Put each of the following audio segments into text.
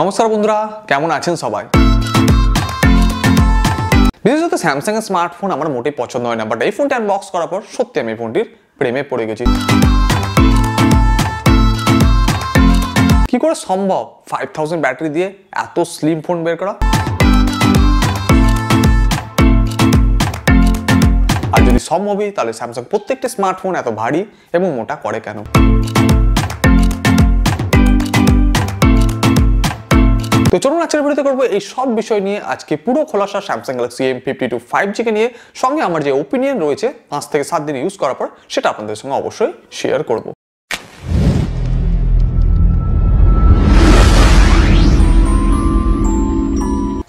নমস্কার বন্ধুরা, কেমন আছেন সবাই? বিশেষত স্যামসাং এর স্মার্টফোন আমার মোটেই পছন্দ হয় না, বাট এই ফোনটি আনবক্স করার পর সত্যি আমি এই ফোনটির প্রেমে পড়ে গেছি। কি করে সম্ভব 5000 ব্যাটারি দিয়ে এত স্লিম ফোন বের করা? আর যদি সম্ভবই, তাহলে স্যামসাং প্রত্যেকটা স্মার্টফোন এত ভারী এবং মোটা করে কেন? তো চলুন আজকের ভিডিওতে করবো এই সব বিষয় নিয়ে আজকে পুরো খোলাসা স্যামসাং গ্যালাক্সি M52 5G কে নিয়ে, সঙ্গে আমার যে ওপিনিয়ন রয়েছে 5 থেকে 7 দিন ইউজ করার পর, সেটা আপনাদের সঙ্গে অবশ্যই শেয়ার করব।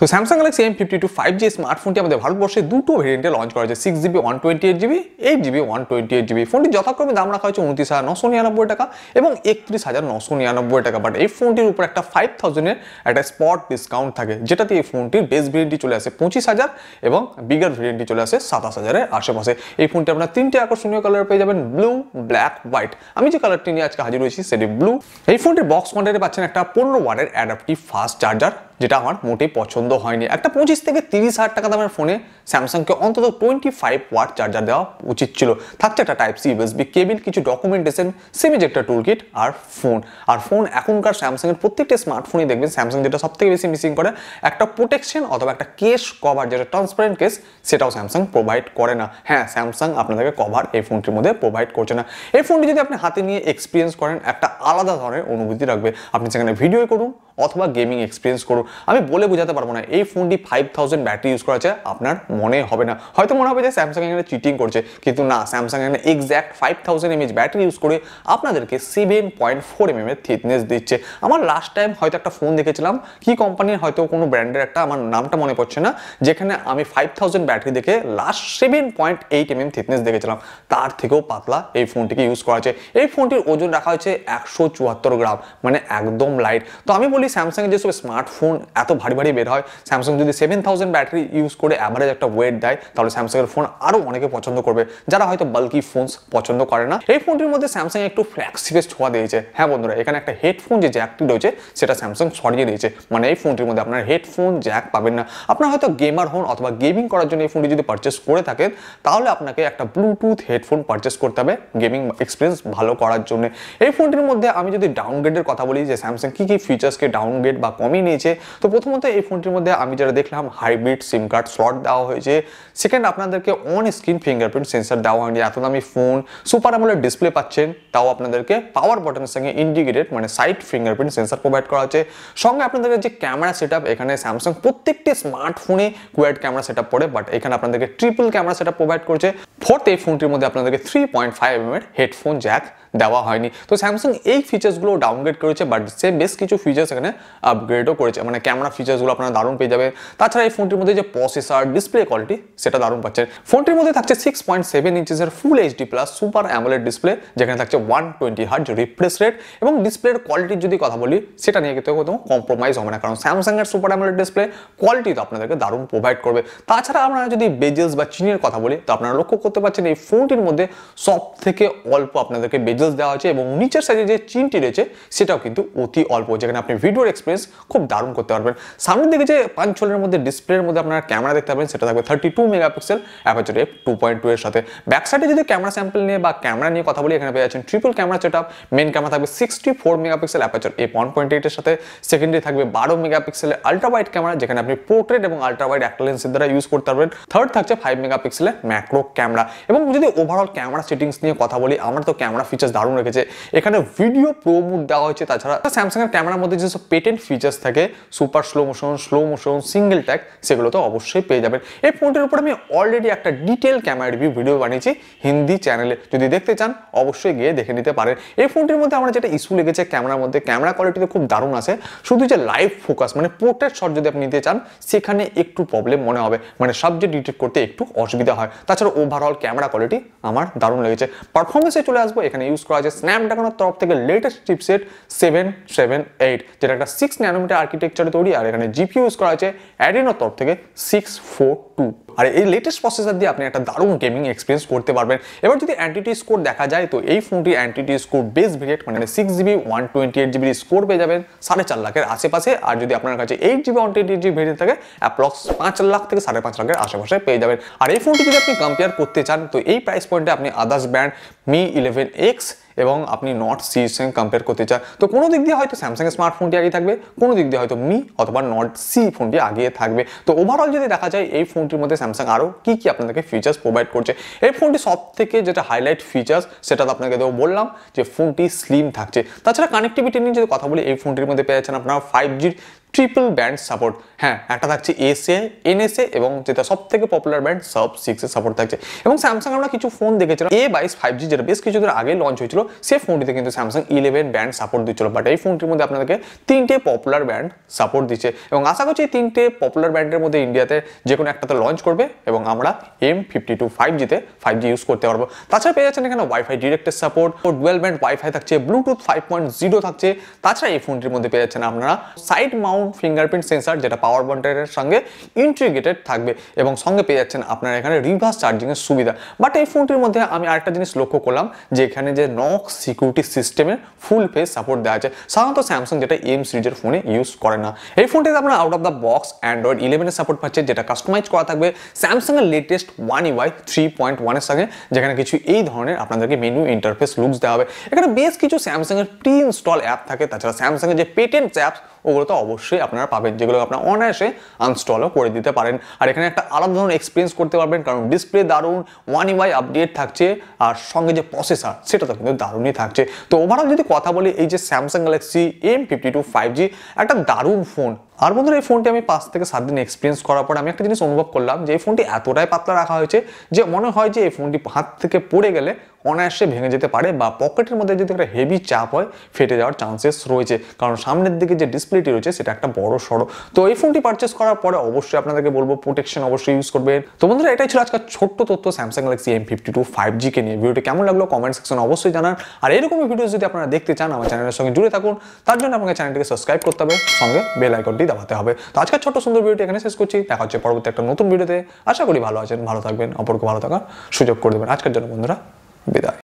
তো স্যামসাং গ্যালাক্সি M52 5G স্মার্টফোনটি আমাদের ভারতবর্ষে দুটো ভেরিয়েন্টে লঞ্চ করা হয়েছে, 6GB 128GB, 8GB 128GB। ফোনটি যথাক্রমে দাম রাখা হয়েছে 29,999 টাকা এবং 31,999 টাকা। বাট এই ফোনটির উপর একটা 5000 এর একটা স্পট ডিসকাউন্ট থাকে, যেটাতে এই ফোনটির বেস ভেরিয়েন্টটি চলে আসে 25,000 এবং বিগার ভেরিয়েন্টটি চলে আসে 27,000 এর আশেপাশে। এই ফোনটি আপনারা তিনটে আকর্ষণীয় কালার পেয়ে যাবেন, ব্লু, ব্ল্যাক, হোয়াইট। আমি যে কালারটি নিয়ে আজকে হাজির হয়েছি সেটি ব্লু। এই ফোনটির বক্স কন্টেন্টে পাচ্ছেন একটা 15 ওয়াটের অ্যাডাপটিভ ফাস্ট চার্জার, যেটা আমার মোটেই পছন্দ হয়নি। একটা 25 থেকে 30,000 টাকা দামের ফোনে স্যামসাংকে অন্তত 25 ওয়াট চার্জার দেওয়া উচিত ছিল। থাকছে একটা টাইপ সি ইউএসবি কেবল, কিছু documentation, SIM ejector tool kit আর ফোন। এখনকার স্যামসাং এর প্রত্যেকটা স্মার্টফোনই দেখবেন স্যামসাং যেটা সবথেকে বেশি মিসিং করে, একটা প্রোটেকশন অথবা একটা কেস কভার, যেটা ট্রান্সপারেন্ট কেস, সেটাও স্যামসাং প্রোভাইড করে না। হ্যাঁ, স্যামসাং আপনাদেরকে কভার এই ফোনটির মধ্যে প্রোভাইড করছে না। এই ফোনটি যদি আপনি হাতে নিয়ে এক্সপিরিয়েন্স করেন, একটা আলাদা ধরনের অনুভূতি রাখবে। আপনি সেখানে ভিডিও করুন অথবা গেমিং এক্সপিরিয়েন্স করুন, আমি বলে বোঝাতে পারবো না। এই ফোনটি 5000 ব্যাটারি ইউজ করা আছে, আপনার মনে হবে না, হয়তো মনে হবে যে স্যামসাং এখানে চিটিং করছে, কিন্তু না, স্যামসাং এখানে এক্স্যাক্ট 5000 mAh ব্যাটারি ইউজ করে আপনাদেরকে 7.4 mm এর থিকনেস দিচ্ছে। আমার লাস্ট টাইম হয়তো একটা ফোন দেখেছিলাম, কি কোম্পানির, হয়তো কোনো ব্র্যান্ডের একটা, আমার নামটা মনে পড়ছে না, যেখানে আমি 5000 ব্যাটারি দেখে লাস্ট 7.8 mm থিকনেস দেখেছিলাম। তার থেকেও পাতলা এই ফোনটিকে ইউজ করা আছে। এই ফোনটির ওজন রাখা হয়েছে 174 গ্রাম, মানে একদম লাইট। তো আমি বলি, স্যামসাং এর যেসব স্মার্টফোন এত ভারী ভারী বের হয়, স্যামসাং যদি 7000 ব্যাটারি ইউজ করে অ্যাভারেজ একটা ওয়েট দেয়, তাহলে স্যামসাং এর ফোন আরো অনেকে পছন্দ করবে, যারা হয়তো বাল্কি ফোনস পছন্দ করে না। এই ফোনটির মধ্যে স্যামসাং একটু ফ্ল্যাগশিপের ছোঁয়া দিয়েছে। হ্যাঁ বন্ধুরা, এখানে একটা হেডফোন যে জ্যাকটি রয়েছে সেটা স্যামসাং সরিয়ে দিয়েছে, মানে এই ফোনটির মধ্যে আপনার হেডফোন জ্যাক পাবেন না। আপনার হয়তো গেমার হন অথবা গেমিং করার জন্য এই ফোনটি যদি পারচেস করে থাকেন, তাহলে আপনাকে একটা ব্লুটুথ হেডফোন পারচেস করতে হবে গেমিং এক্সপিরিয়েন্স ভালো করার জন্য। এই ফোনটির মধ্যে আমি যদি ডাউনগ্রেডের কথা বলি, যে স্যামসাং কি কি ফিচার্সকে ডাউনগ্রেড বা কমিয়ে নিয়েছে, তো প্রথমত এই ফোনটির মধ্যে আমি যেটা দেখলাম, হাইব্রিড সিম কার্ড স্লট দেওয়া হয়েছে। সেকেন্ড, আপনাদেরকে অন স্ক্রিন ফিঙ্গারপ্রিন্ট সেন্সর দেওয়া হয়নি। এত দামি ফোন সুপার অ্যামোলেড ডিসপ্লে পাচ্ছেন, তাও আপনাদেরকে পাওয়ার বাটনের সঙ্গে ইন্টিগ্রেটেড, মানে সাইড ফিঙ্গারপ্রিন্ট সেন্সর প্রোভাইড করা হচ্ছে। সঙ্গে আপনাদেরকে যে ক্যামেরা সেটআপ, এখানে স্যামসাং প্রত্যেকটি স্মার্টফোনে কোয়াড ক্যামেরা সেটআপ করে, বাট এখানে আপনাদেরকে ট্রিপল ক্যামেরা সেটআপ প্রোভাইড করছে। ফোর্থ, এই ফোনটির মধ্যে আপনাদেরকে 3.5 mm এর হেডফোন জ্যাক দেওয়া হয়নি। তো স্যামসাং এই ফিচার্সগুলো ডাউনগ্রেড করেছে, বাট সে বেশ কিছু ফিচার্স এখানে আপগ্রেডও করেছে, মানে ক্যামেরা ফিচার্সগুলো আপনারা দারুণ পেয়ে যাবেন। তাছাড়া এই ফোনটির মধ্যে যে প্রসেসর, ডিসপ্লে কোয়ালিটি, সেটা দারুণ পাচ্ছেন। ফোনটির মধ্যে থাকছে 6.7 ইঞ্চের full HD plus super AMOLED display, যেখানে থাকছে 120 হার্জ রিফ্রেশ রেট, এবং ডিসপ্লের কোয়ালিটির যদি কথা বলি, সেটা নিয়ে কিন্তু কোনো কম্প্রোমাইজ হবে না, কারণ স্যামসাং এর সুপার অ্যামোলেড ডিসপ্লে কোয়ালিটি তো আপনাদেরকে দারুণ প্রোভাইড করবে। তাছাড়া আমরা যদি বেজেলস বা চিনের কথা বলি, তো আপনারা লক্ষ্য করতে পারছেন এই ফোনটির মধ্যে সব থেকে অল্প আপনাদেরকে বেজেলস দেওয়া হয়েছে, এবং নিচের সাইডে যে চিনটি রয়েছে সেটাও কিন্তু অতি অল্প, যেখানে আপনি ভিডিওর এক্সপিরিয়েন্স খুব দারুণ করতে পারবেন। সামনের দিকে যে 5 ছোলের মধ্যে ডিসপ্লের মধ্যে আপনারা ক্যামেরা দেখতে পাবেন, সেটা থাকবে 32 মেগাপিক্সেল অ্যাপারচার f2.2 এর সাথে। ব্যাক সাইডে যদি ক্যামেরা স্যাম্পল নিয়ে বা ক্যামেরা নিয়ে কথা বলি, এখানে পেয়ে যাচ্ছেন triple camera setup. Main camera থাকবে 64 মেগাপিক্সেল অ্যাপারচার f1.8 এর সাথে। সেকেন্ডারি থাকবে 12 মেগাপিক্সেলের আলট্রা ওয়াইড ক্যামেরা, যেখানে আপনি পোর্ট্রেট এবং আলট্রা ওয়াইড একটা লেন্সের দ্বারা ইউজ করতে পারবেন। থার্ড থাকছে 5 মেগাপিক্সেলের ম্যাক্রো ক্যামেরা। এবং যদি ওভারঅল ক্যামেরা সেটিংস নিয়ে কথা বলি, আমার তো ক্যামেরা ফিচার্স দারুণ রেখেছে। এখানে ভিডিও প্রো মোড দেওয়া হয়েছে। তাছাড়া স্যামসাং এর ক্যামেরার মধ্যে যেসব পেটেন্ট ফিচার্স থাকে, super slow motion, single tag, সেগুলো তো অবশ্যই পেয়ে যাবেন। এই ফোনটির উপর আমি অলরেডি একটা ডিটেল ক্যামেরা রিভিউ ভিডিও বানিয়েছি হিন্দি চ্যানেলে, যদি দেখতে চান অবশ্যই গিয়ে দেখে নিতে পারেন। এই ফোনটির মধ্যে আমার যেটা ইস্যু লেগেছে ক্যামেরার মধ্যে, ক্যামেরা কোয়ালিটিতে খুব দারুণ আছে, শুধু যে লাইভ ফোকাস মানে পোর্ট্রেট শট যদি আপনি নিতে চান, সেখানে একটু প্রবলেম মনে হবে, মানে সাবজেক্ট ডিটেক্ট করতে একটু অসুবিধা হয়। তাছাড়া ওভারঅল ক্যামেরা কোয়ালিটি আমার দারুণ লেগেছে। পারফরমেন্সে চলে আসবো, এখানে ইউজ করা আছে স্ন্যাপড্রাগনের তরফ থেকে লেটেস্ট চিপসেট 778, যেটা একটা 6 ন্যানোমিটার আর্কিটেকচারে তৈরি, আর এখানে জিপিইউ ইউজ করা আছে অ্যাডিনোর তরফ থেকে 642 টু। আর এই লেটেস্ট প্রসেসর দিয়ে আপনি একটা দারুণ গেমিং এক্সপিরিয়েন্স করতে পারবেন। এবার যদি অ্যান্টিটি স্কোর দেখা যায় তো এই ফোনটি অ্যান্টিটি স্কোর বেস ভেরিয়েন্ট মানে 6GB 128GB স্কোর পেয়ে যাবেন 4.5 লাখের আশেপাশে। আর যদি আপনার কাছে 8GB 128GB ভেরিয়েন্ট থাকে অ্যাপ্রক্স 5 লাখ থেকে 5.5 লাখের আশেপাশে পেয়ে যাবেন। আর এই ফোনটি যদি আপনি কম্পেয়ার করতে চান তো এই প্রাইস পয়েন্টে আপনি আদার্স ব্র্যান্ড Mi 11X এবং আপনি নট সির সঙ্গে কম্পেয়ার করতে চান তো কোনো দিক দিয়ে হয়তো স্যামসাংয়ের স্মার্টফোনটি আগে থাকবে, কোনো দিক দিয়ে হয়তো মি অথবা নট সি ফোনটি আগে থাকবে। তো ওভারঅল যদি দেখা যায় এই ফোনটির মধ্যে স্যামসাং আরও কি আপনাদেরকে ফিচার্স প্রোভাইড করছে। এই ফোনটি সব থেকে যেটা হাইলাইট ফিচার্স সেটা তো আপনাকে দেবো বললাম যে ফোনটি স্লিম থাকছে। তাছাড়া কানেক্টিভিটি নিয়ে যদি কথা বলি এই ফোনটির মধ্যে পেয়ে যাচ্ছেন আপনারা 5G ট্রিপল ব্যান্ড সাপোর্ট। হ্যাঁ, একটা থাকছে এসএ, এনএসএ এবং যেটা সব থেকে পপুলার ব্যান্ড সাব 6 এর সাপোর্ট থাকছে। এবং স্যামসাং আমরা কিছু ফোন দেখেছিলাম A22 5G যেটা বেশ কিছুদিন আগে লঞ্চ হয়েছিল, সেই ফোনটিতে কিন্তু স্যামসাং 11 ব্যান্ড সাপোর্ট দিচ্ছিল, বাট এই ফোনটির মধ্যে আপনাদেরকে 3টে পপুলার ব্যান্ড সাপোর্ট দিচ্ছে এবং আশা করছি এই 3টে পপুলার ব্যান্ডের মধ্যে ইন্ডিয়াতে যে কোনো একটাতে লঞ্চ করবে এবং আমরা M52 5Gতে 5G ইউজ করতে পারবো। তাছাড়া পেয়ে যাচ্ছেন এখানে ওয়াইফাই ডিরেক্টের সাপোর্ট, ডুয়াল ব্যান্ড ওয়াইফাই থাকছে, ব্লুটুথ 5.0 থাকছে। তাছাড়া এই ফোনটির মধ্যে পেয়ে যাচ্ছেন আপনারা সাইড মাউন্ট ফিঙ্গারপ্রিন্ট সেন্সর যেটা পাওয়ার বন্ডারের সঙ্গে ইন্টিগ্রেটেড থাকবে এবং সঙ্গে পেয়ে যাচ্ছেন আপনারা এখানে রিভার্স চার্জিং এর সুবিধা। বাট এই ফোনটির মধ্যে আমি আরেকটা জিনিস লক্ষ্য করলাম যে এখানে যে নক সিকিউরিটি সিস্টেমের ফুল ফেস সাপোর্ট দেওয়া আছে, সাধারণত স্যামসাং যেটা এম সিরিজের ফোনে ইউজ করে না। এই ফোনটিতে আপনারা out of the box Android 11 এর সাপোর্ট পাচ্ছে যেটা কাস্টমাইজ করা থাকবে স্যামসাং এর লেটেস্ট One UI 3.1 এর সঙ্গে, যেখানে কিছু এই ধরনের আপনাদেরকে মেনু ইন্টারফেস লুকস দেওয়া হবে। এখানে বেশ কিছু স্যামসাং এর প্রি ইনস্টল অ্যাপ থাকে, তাছাড়া স্যামসাং এর যে পেটেন্ট অ্যাপস ওগুলো তো অবশ্যই আপনারা পাবেন, যেগুলো আপনারা অনায়াসে আনস্টলও করে দিতে পারেন। আর এখানে একটা আলাদা ধরনের এক্সপিরিয়েন্স করতে পারবেন কারণ ডিসপ্লে দারুণ, One UI আপডেট থাকছে আর সঙ্গে যে প্রসেসর সেটা তো কিন্তু দারুণই থাকছে। তো ওভারঅল যদি কথা বলি এই যে স্যামসাং গ্যালাক্সি M52 5G একটা দারুণ ফোন। আর বন্ধুরা এই ফোনটি আমি 5 থেকে 7 দিন এক্সপিরিয়েন্স করার পর আমি একটা জিনিস অনুভব করলাম যে এই ফোনটি এতটাই পাতলা রাখা হয়েছে যে মনে হয় যে এই ফোনটি হাত থেকে পড়ে গেলে অনায়াসে ভেঙে যেতে পারে বা পকেটের মধ্যে যদি একটা হেভি চাপ হয় ফেটে যাওয়ার চান্সেস রয়েছে, কারণ সামনের দিকে যে ডিসপ্লেটি রয়েছে সেটা একটা বড় সড়ো। তো এই ফোনটি পারচেস করার পরে অবশ্যই আপনাদেরকে বলবো প্রোটেকশন অবশ্যই ইউজ করবেন। তো বন্ধুরা এটাই ছিল আজকের ছোট্ট তথ্য স্যামসাং গ্যালাক্সি M52 5G কে নিয়ে। ভিডিওটি কেমন লাগলো কমেন্ট সেকশনে অবশ্যই জানান। আর এরকমই ভিডিও যদি আপনারা দেখতে চান আমার চ্যানেলের সঙ্গে জুড়ে থাকুন, তার জন্য আপনাকে চ্যানেলটিকে সাবস্ক্রাইব করতে হবে, সঙ্গে বেল আইকনটি দাবাতে হবে। তো আজকের ছোট্ট সুন্দর ভিডিওটি এখানে শেষ করছি, দেখা হচ্ছে পরবর্তী একটা নতুন ভিডিওতে। আশা করি ভালো আছেন, ভালো থাকবেন, অপরকে ভালো থাকার সুযোগ করে দেবেন। আজকের জন্য বন্ধুরা বিদায়।